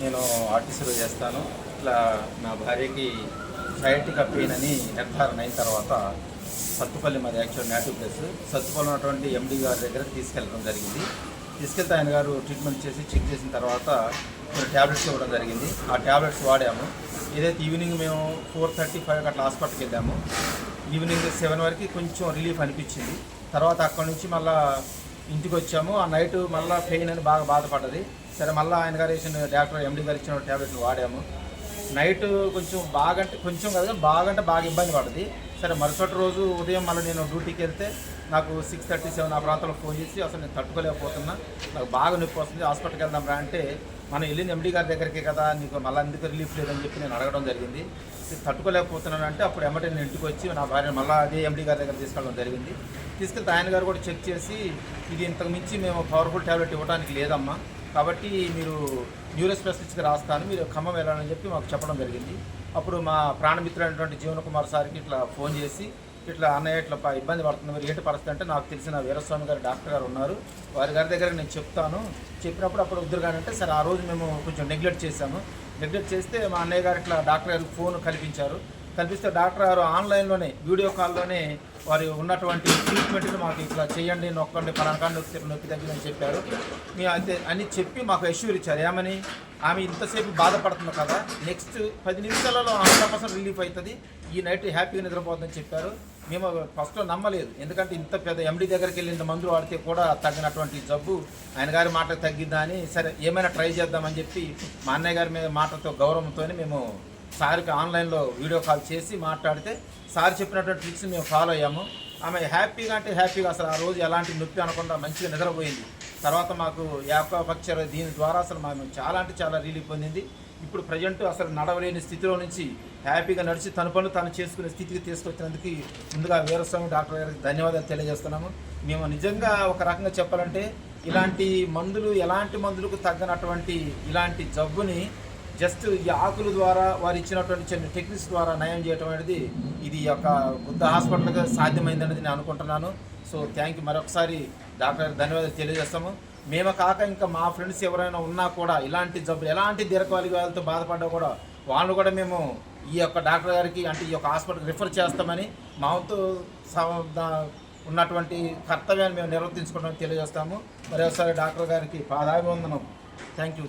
నేను ఆర్టీసీలో చేస్తాను. ఇట్లా నా భార్యకి సయాటికా పెయిన్ అని నిర్ధారణ అయిన తర్వాత సత్తుపల్లి మాది యాక్చువల్ నేటివ్ ప్లేస్. సత్తుపల్లి ఉన్నటువంటి ఎండి గారి దగ్గరకు తీసుకెళ్ళడం జరిగింది. తీసుకెళ్తే ఆయన గారు ట్రీట్మెంట్ చేసి చెక్ చేసిన తర్వాత కొన్ని ట్యాబ్లెట్స్ ఇవ్వడం జరిగింది. ఆ ట్యాబ్లెట్స్ వాడాము. ఏదైతే ఈవినింగ్ మేము 4:35 అట్లా హాస్పిటల్కి వెళ్ళాము. ఈవినింగ్ 7 వరకు కొంచెం రిలీఫ్ అనిపించింది. తర్వాత అక్కడి నుంచి మళ్ళీ ఇంటికి వచ్చాము. ఆ నైట్ మళ్ళీ పెయిన్ అని బాగా బాధపడ్డది. సరే మళ్ళీ ఆయన గారు వేసిన డాక్టర్ ఎండి గారు ఇచ్చిన ట్యాబ్లెట్లు వాడాము. నైట్ కొంచెం బాగా అంటే కొంచెం కాదు కానీ బాగా ఇబ్బంది పడ్డది. సరే మరుసటి రోజు ఉదయం మళ్ళీ నేను డ్యూటీకి వెళ్తే నాకు 6:37 ఆ ప్రాంతంలో ఫోన్ చేసి అసలు నేను తట్టుకోలేకపోతున్నా, నాకు బాగా నొప్పి వస్తుంది, హాస్పిటల్కి వెళ్దాం రా అంటే మనం వెళ్ళింది ఎండి గారి దగ్గరికి కదా, నీకు మళ్ళీ ఎందుకు రిలీఫ్ లేదని చెప్పి నేను అడగడం జరిగింది. తట్టుకోలేకపోతున్నాను అంటే అప్పుడు ఎమ్మటే నేను ఇంటికి వచ్చి నా భార్య మళ్ళీ అదే ఎండి గారి దగ్గర తీసుకెళ్ళడం జరిగింది. తీసుకెళ్తే ఆయన గారు కూడా చెక్ చేసి ఇది ఇంతకు మించి మేము పవర్ఫుల్ ట్యాబ్లెట్ ఇవ్వడానికి లేదమ్మా, కాబట్టి మీరు న్యూరో స్పెషలిస్ట్కి రాస్తాను, మీరు ఖమ్మం వెళ్ళాలని చెప్పి మాకు చెప్పడం జరిగింది. అప్పుడు మా ప్రాణమిత్రుడైనటువంటి జీవన్ కుమార్ సార్కి ఇట్లా ఫోన్ చేసి ఇట్లా అన్నయ్య ఇట్లా ఇబ్బంది పడుతుంది, మరి ఏంటి పరిస్థితి అంటే నాకు తెలిసిన వీరస్వామి గారు డాక్టర్ గారు ఉన్నారు, వారి గారి దగ్గర నేను చెప్తాను, చెప్పినప్పుడు అప్పుడు వద్దురు కానీ అంటే సరే ఆ రోజు మేము కొంచెం నెగ్లెక్ట్ చేశాము. నెగ్లెక్ట్ చేస్తే మా అన్నయ్య గారు ఇట్లా డాక్టర్ గారికి ఫోన్ కల్పిస్తే డాక్టర్ గారు ఆన్లైన్లోనే వీడియో కాల్లోనే వారు ఉన్నటువంటి ట్రీట్మెంట్ని మాకు ఇట్లా చేయండి, నొక్కండి, పలానా నొప్పి తగ్గిందని చెప్పారు. మేము అయితే అని చెప్పి మాకు అష్యూర్ ఇచ్చారు. ఏమని, ఆమె ఇంతసేపు బాధపడుతుంది కదా, నెక్స్ట్ 10 నిమిషాలలో 100% రిలీఫ్ అవుతుంది, ఈ నైట్ హ్యాపీగా నిద్రపోతుందని చెప్పారు. మేము ఫస్ట్లో నమ్మలేదు, ఎందుకంటే ఇంత పెద్ద ఎండి దగ్గరికి వెళ్ళి ఇంత మందులు వాడితే కూడా తగ్గినటువంటి జబ్బు ఆయన గారి మాట తగ్గిద్దా అని సరే ఏమైనా ట్రై చేద్దామని చెప్పి మా అన్నయ్య గారి మీద మాటతో గౌరవంతో మేము సార్కి ఆన్లైన్లో వీడియో కాల్ చేసి మాట్లాడితే సార్ చెప్పినటువంటి ట్రిక్స్ మేము ఫాలో అయ్యాము. ఆమె హ్యాపీగా అంటే హ్యాపీగా అసలు ఆ రోజు ఎలాంటి నొప్పి అనకుండా మంచిగా నిద్రపోయింది. తర్వాత మాకు యాక్వాపక్చర్ దీని ద్వారా అసలు మేము చాలా అంటే చాలా రిలీఫ్ పొందింది. ఇప్పుడు ప్రజెంట్ అసలు నడవలేని స్థితిలో నుంచి హ్యాపీగా నడిచి తన పనులు తను చేసుకునే స్థితికి తీసుకొచ్చినందుకు ముందుగా వీరస్వామి డాక్టర్ గారికి ధన్యవాదాలు తెలియజేస్తున్నాము. మేము నిజంగా ఒక రకంగా చెప్పాలంటే ఇలాంటి మందులు ఎలాంటి మందులకు తగ్గనటువంటి ఇలాంటి జబ్బుని జస్ట్ ఈ ఆకుల ద్వారా వారు ఇచ్చినటువంటి చిన్న టెక్నిక్స్ ద్వారా నయం చేయడం అనేది ఇది యొక్క బుద్ధ హాస్పిటల్గా సాధ్యమైందనేది నేను అనుకుంటున్నాను. సో థ్యాంక్ యూ, మరొకసారి డాక్టర్ ధన్యవాదాలు తెలియజేస్తాము. మేము కాక ఇంకా మా ఫ్రెండ్స్ ఎవరైనా ఉన్నా కూడా ఇలాంటి జబ్బులు ఎలాంటి దీర్ఘకాలిక వ్యాధులతో బాధపడ్డా కూడా వాళ్ళు కూడా మేము ఈ యొక్క డాక్టర్ గారికి అంటే ఈ యొక్క హాస్పిటల్కి రిఫర్ చేస్తామని మా వంతు ఉన్నటువంటి కర్తవ్యాన్ని మేము నిర్వర్తించుకోవడానికి తెలియజేస్తాము. మరోసారి డాక్టర్ గారికి పాదాభివందనం. Thank you.